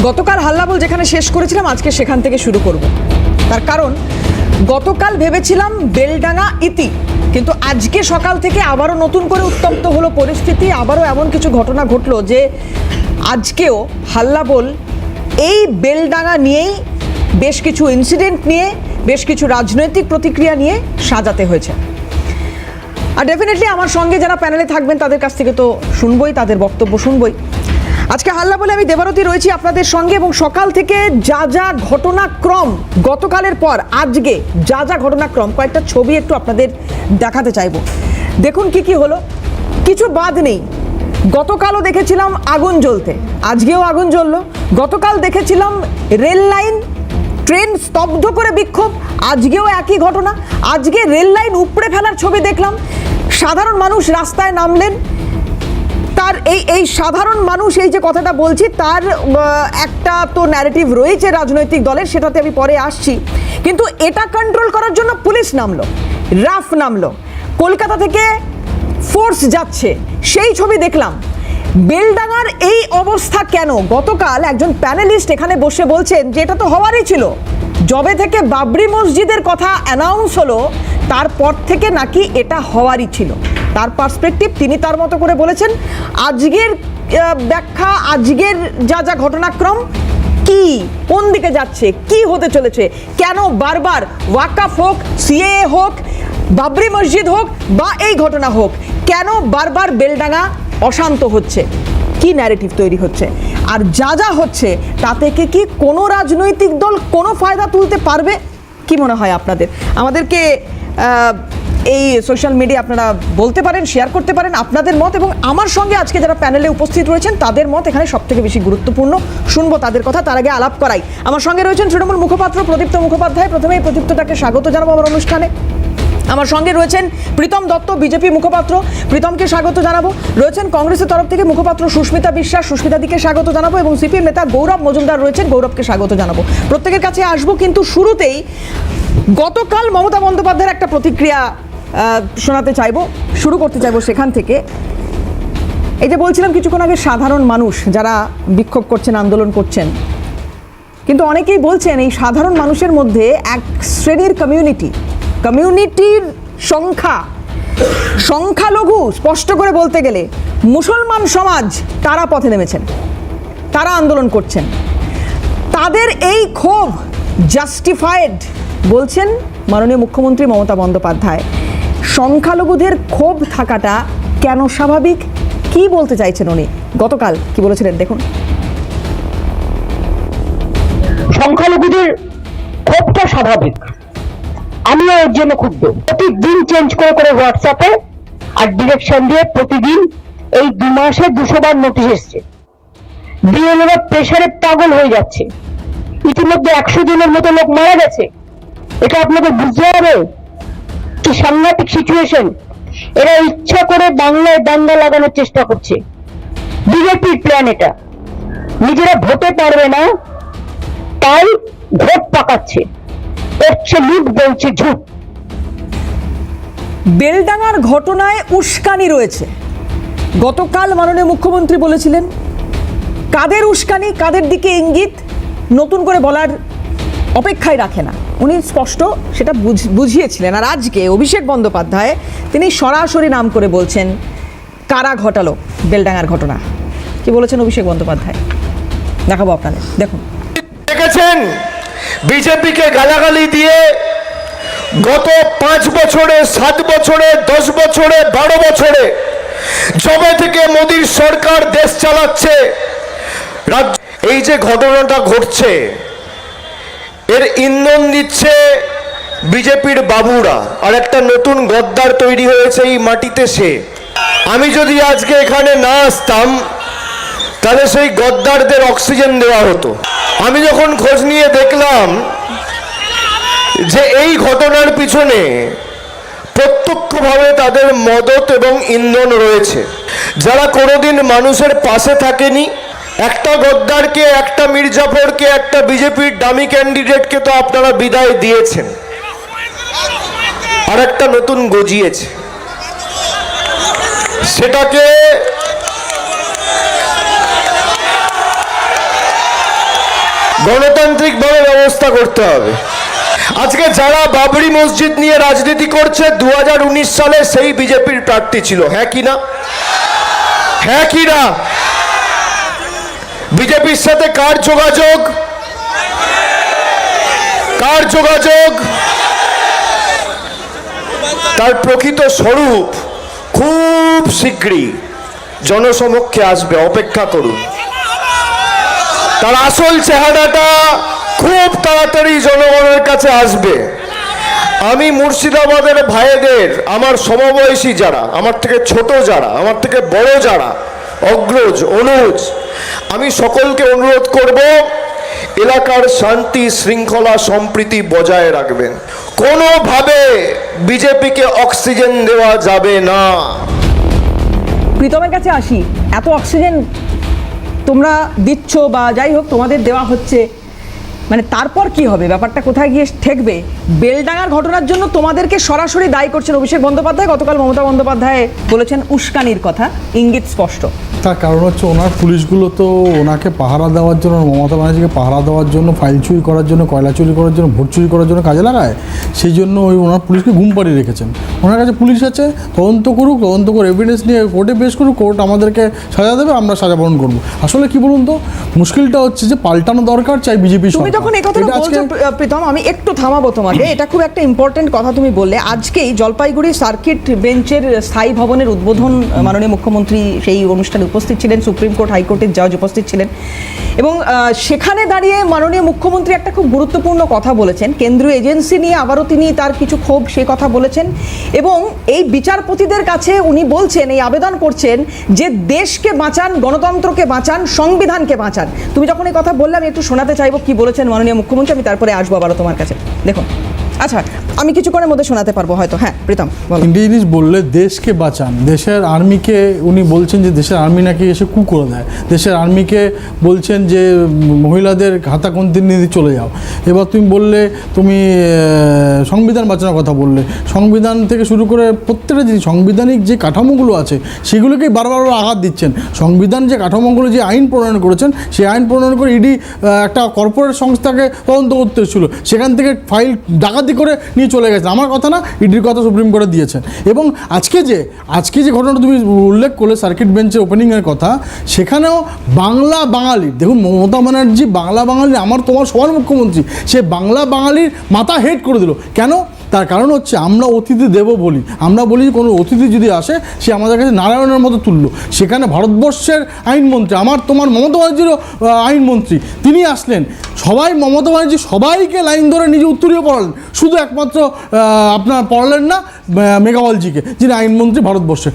গতকাল হাল্লাবোল যেখানে শেষ করেছিলাম আজকে সেখান থেকে শুরু করব। তার কারণ গতকাল ভেবেছিলাম বেলডাঙা ইতি, কিন্তু আজকে সকাল থেকে আবারও নতুন করে উত্তপ্ত হলো পরিস্থিতি। আবারও এমন কিছু ঘটনা ঘটলো যে আজকেও হাল্লাবোল এই বেলডাঙা নিয়েই বেশ কিছু ইনসিডেন্ট নিয়ে, বেশ কিছু রাজনৈতিক প্রতিক্রিয়া নিয়ে সাজাতে হয়েছে। আর ডেফিনেটলি আমার সঙ্গে যারা প্যানেলে থাকবেন তাদের কাছ থেকে তো শুনবই, তাদের বক্তব্য শুনবই। আজকে হাল্লাবোলে আমি দেবারতী রয়েছি আপনাদের সঙ্গে, এবং সকাল থেকে যা যা ঘটনাক্রম গতকালের পর আজকে যা যা ঘটনাক্রম, কয়েকটা ছবি একটু আপনাদের দেখাতে চাইবো। দেখুন কি কি হলো, কিছু বাদ নেই। গতকালও দেখেছিলাম আগুন জ্বলতে, আজকেও আগুন জ্বললো। গতকাল দেখেছিলাম রেল লাইন, ট্রেন স্তব্ধ করে বিক্ষোভ, আজকেও একই ঘটনা। আজকে রেল লাইন উপড়ে ফেলার ছবি দেখলাম, সাধারণ মানুষ রাস্তায় নামলেন। তার এই সাধারণ মানুষ, এই যে কথাটা বলছি, তার একটা তো ন্যারেটিভ রয়েছে রাজনৈতিক দলের, সেটাতে আমি পরে আসছি। কিন্তু এটা কন্ট্রোল করার জন্য পুলিশ নামলো, রাফ নামলো, কলকাতা থেকে ফোর্স যাচ্ছে, সেই ছবি দেখলাম। বেলডাঙার এই অবস্থা কেন? গতকাল একজন প্যানেলিস্ট এখানে বসে বলছেন যে এটা তো হওয়ারই ছিল। যবে থেকে বাবরি মসজিদের কথা অ্যানাউন্স হলো তারপর থেকে নাকি এটা হওয়ারই ছিল। তার পার্সপেক্টিভ তিনি তার মতো করে বলেছেন। আজকের ব্যাখ্যা, আজকের যা যা ঘটনাক্রম, কি কোন দিকে যাচ্ছে, কি হতে চলেছে, কেন বারবার ওয়াকাফ হোক, সিএএ হোক, বাবরি মসজিদ হোক বা এই ঘটনা হোক, কেন বারবার বেলডাঙা অশান্ত হচ্ছে, কি ন্যারেটিভ তৈরি হচ্ছে, আর যা যা হচ্ছে তা থেকে কি কোনো রাজনৈতিক দল কোনো ফায়দা তুলতে পারবে? কি মনে হয় আপনাদের? আমাদেরকে এই সোশ্যাল মিডিয়া আপনারা বলতে পারেন, শেয়ার করতে পারেন আপনাদের মত, এবং আমার সঙ্গে আজকে যারা প্যানেলে উপস্থিত রয়েছেন তাদের মত এখানে সব থেকে বেশি গুরুত্বপূর্ণ। শুনবো তাদের কথা, তার আগে আলাপ করাই। আমার সঙ্গে রয়েছেন তৃণমূল মুখপাত্র প্রদীপ্ত মুখোপাধ্যায়। প্রথমেই প্রদীপ্তটাকে স্বাগত জানাবো আমার অনুষ্ঠানে। আমার সঙ্গে রয়েছেন প্রীতম দত্ত, বিজেপি মুখপাত্র, প্রীতমকে স্বাগত জানাবো। রয়েছেন কংগ্রেসের তরফ থেকে মুখপাত্র সুস্মিতা বিশ্বাস, সুস্মিতাদিকে স্বাগত জানাবো, এবং সিপিএম নেতা গৌরব মজুমদার রয়েছেন, গৌরবকে স্বাগত জানাবো। প্রত্যেকের কাছে আসবো, কিন্তু শুরুতেই গতকাল মমতা বন্দ্যোপাধ্যায়ের একটা প্রতিক্রিয়া শোনাতে চাইবো, শুরু করতে চাইবো সেখান থেকে। এই যে বলছিলাম কিছুক্ষণ আগে, সাধারণ মানুষ যারা বিক্ষোভ করছেন, আন্দোলন করছেন, কিন্তু অনেকেই বলছেন এই সাধারণ মানুষের মধ্যে এক শ্রেণীর কমিউনিটির সংখ্যালঘু, স্পষ্ট করে বলতে গেলে মুসলমান সমাজ, তারা পথে নেমেছেন, তারা আন্দোলন করছেন। তাদের এই ক্ষোভ জাস্টিফাইড বলছেন মাননীয় মুখ্যমন্ত্রী মমতা বন্দ্যোপাধ্যায়। সংখ্যালঘুদের ক্ষোভ থাকাটা কেন স্বাভাবিক, কি বলতে চাইছেন উনি? গতকাল কি বলেছিলেন দেখুন। সংখ্যালঘুদের ক্ষোভটা স্বাভাবিক, আমিও এর জন্য ক্ষুব্ধ। প্রতিদিন চেঞ্জ করে করে হোয়াটসঅ্যাপে আর ডিরেকশন দিয়ে প্রতিদিন এই 2 মাসে 200 বার নোটিশ এসছে। বিএলওরা প্রেসারে পাগল হয়ে যাচ্ছে। ইতিমধ্যে 100 জনের মতো লোক মারা গেছে। এটা আপনাদের বুঝতে হবে কি সাংঘাতিক সিচুয়েশন। এরা ইচ্ছা করে বাংলায় দাঙ্গা লাগানোর চেষ্টা করছে, বিজেপির প্ল্যান এটা। নিজেরা ভোটে পারবে না তাই ভোট পাকাচ্ছে, লুট বলছে ঝুট। বেলডাঙার ঘটনায় উস্কানি রয়েছে। গতকাল মাননীয় মুখ্যমন্ত্রী বলেছিলেন, কাদের উস্কানি, কাদের দিকে ইঙ্গিত নতুন করে বলার অপেক্ষায় রাখে না, উনি স্পষ্ট সেটা বুঝিয়েছিলেন। আর আজকে অভিষেক বন্দ্যোপাধ্যায় তিনি সরাসরি নাম করে বলছেন কারা ঘটালো বেলডাঙার ঘটনা। কি বলেছেন অভিষেক বন্দ্যোপাধ্যায়, দেখাবো আপনাদের, দেখুন। দেখেছেন বিজেপিকে গালাগালি দিয়ে গত 5 বছরে, 7 বছরে, 10 বছরে, 12 বছরে যবে থেকে মোদির সরকার দেশ চালাচ্ছে, এই যে ঘটনাটা ঘটছে এর ইন্ধন দিচ্ছে বিজেপির বাবুরা। আর একটা নতুন গদ্দার তৈরি হয়েছে এই মাটিতে। সে, আমি যদি আজকে এখানে না আসতাম তাহলে সেই গদ্দারদের অক্সিজেন দেওয়া হতো। আমি যখন খোঁজ নিয়ে দেখলাম যে এই ঘটনার পিছনে প্রত্যক্ষভাবে তাদের মদত এবং ইন্ধন রয়েছে, যারা কোনোদিন মানুষের পাশে থাকেনি। একটা গদ্দারকে, একটা মির্জাফরকে, একটা বিজেপির ডামি ক্যান্ডিডেটকে তো আপনারা বিদায় দিয়েছেন, আর একটা নতুন গজিয়েছে। সেটাকে গণতান্ত্রিকভাবে ব্যবস্থা করতে হবে। আজকে যারা বাবরি মসজিদ নিয়ে রাজনীতি করছে 2019 সালে সেই বিজেপির প্রার্থী ছিল, হ্যাঁ কি না? হ্যাঁ কি না? বিজেপির সাথে কার যোগাযোগ? কার যোগাযোগ? তার প্রকৃত স্বরূপ খুব শীঘ্রই জনসমক্ষে আসবে, অপেক্ষা করুন। তার আসল চেহারাটা খুব তাড়াতাড়ি জনগণের কাছে আসবে। আমি মুর্শিদাবাদের ভাইদের, আমার সমবয়সী যারা, আমার থেকে ছোট যারা, আমার থেকে বড় যারা, অগ্রজ অনুজ, আমি সকলকে অনুরোধ করব এলাকার শান্তি শৃঙ্খলা সম্প্রীতি বজায় রাখবেন। কোনোভাবে বিজেপিকে অক্সিজেন দেওয়া যাবে না। প্রীতমের কাছে আসি, এত অক্সিজেন তোমরা দিচ্ছ বা যাই হোক তোমাদের দেওয়া হচ্ছে, মানে তারপর কি হবে? ব্যাপারটা কোথায় গিয়ে ঠেকবে? বেলডাঙ্গার ঘটনার জন্য তোমাদেরকে সরাসরি দায়ী করছেন অভিষেক বন্দ্যোপাধ্যায়। গতকাল মমতা বন্দ্যোপাধ্যায় বলেছেন উস্কানির কথা, ইঙ্গিত স্পষ্ট। তার কারণ হচ্ছে ওনার পুলিশগুলো তো ওনাকে পাহারা দেওয়ার জন্য, মমতা ব্যানার্জিকে পাহারা দেওয়ার জন্য, ফাইল চুরি করার জন্য, কয়লা চুরি করার জন্য, ভোট চুরি করার জন্য কাজে লাগায়। সেই জন্য ওই ওনার পুলিশকে ঘুম পাড়িয়ে রেখেছেন। ওনার কাছে পুলিশ আছে, তদন্ত করুক, তদন্ত করে এভিডেন্স নিয়ে কোর্টে পেশ করুক, কোর্ট আমাদেরকে সাজা দেবে, আমরা সাজা পালন করবো। আসলে কি বলুন তো, মুশকিলটা হচ্ছে যে পাল্টানো দরকার, চাই বিজেপি। তুমি যখন এই কথাটা বলছো প্রীতম, আমি একটু থামাবো তোমাকে। এটা খুব একটা ইম্পর্টেন্ট কথা তুমি বললে। আজকেই জলপাইগুড়ি সার্কিট বেঞ্চের স্থায়ী ভবনের উদ্বোধন মাননীয় মুখ্যমন্ত্রী সেই অনুষ্ঠানে উপস্থিত ছিলেন, সুপ্রিম কোর্ট হাইকোর্টের জাজ উপস্থিত ছিলেন এবং সেখানে দাঁড়িয়ে মাননীয় মুখ্যমন্ত্রী একটা খুব গুরুত্বপূর্ণ কথা বলেছেন। কেন্দ্রীয় এজেন্সি নিয়ে আবারও তিনি তার কিছু ক্ষোভ সেই কথা বলেছেন এবং এই বিচারপতিদের কাছে উনি বলছেন, এই আবেদন করছেন যে দেশকে বাঁচান, গণতন্ত্রকে বাঁচান, সংবিধানকে বাঁচান। তুমি যখন এই কথা বললে আমি একটু শোনাতে চাইবো কি বলেছেন মাননীয় মুখ্যমন্ত্রী। আমি তারপরে আসবো আবারও তোমার কাছে। দেখুন, আচ্ছা আমি কিছুক্ষণের মধ্যে শোনাতে পারবো হয়তো। হ্যাঁ প্রীতম বলো। তিনটে জিনিস বললে, দেশকে বাঁচান, দেশের আর্মিকে উনি বলছেন যে দেশের আর্মি নাকি এসে কু করে দেয়, দেশের আর্মিকে বলছেন যে মহিলাদের হাতাকন্তি নিয়ে চলে যাও। এবার তুমি বললে তুমি সংবিধান বাঁচানোর কথা বললে, সংবিধান থেকে শুরু করে প্রত্যেকটা জিনিস, সাংবিধানিক যে কাঠামোগুলো আছে সেগুলোকেই বারবার আঘাত দিচ্ছেন। সংবিধান যে কাঠামোগুলো, যে আইন প্রণয়ন করেছেন, সেই আইন প্রণয়ন করে ইডি একটা কর্পোরেট সংস্থাকে তদন্ত করতে এসেছিল, সেখান থেকে ফাইল ডাকাতি করে নিয়ে চলে গেছে। আমার কথা না, ইডির কথা সুপ্রিম কোর্টে দিয়েছেন। এবং আজকে যে ঘটনাটা তুমি উল্লেখ করলে সার্কিট বেঞ্চের ওপেনিংয়ের কথা, সেখানেও বাংলা বাঙালির, দেখুন মমতা ব্যানার্জি বাংলা বাঙালি, আমার তোমার সবার মুখ্যমন্ত্রী, সে বাংলা বাঙালির মাথা হেড করে দিল। কেন? তার কারণ হচ্ছে আমরা অতিথি দেব বলি, আমরা বলি কোনো অতিথি যদি আসে সে আমাদের কাছে নারায়ণের মতো তুল্য। সেখানে ভারতবর্ষের আইনমন্ত্রী, আমার তোমার মমতা ব্যানার্জিরও আইনমন্ত্রী, তিনি আসলেন, সবাই মমতা ব্যানার্জি সবাইকে লাইন ধরে নিজে উত্তরীয় পড়ালেন, শুধু একমাত্র আপনার পড়ালেন না মেঘাওয়ালজিকে, যিনি আইনমন্ত্রী ভারতবর্ষে।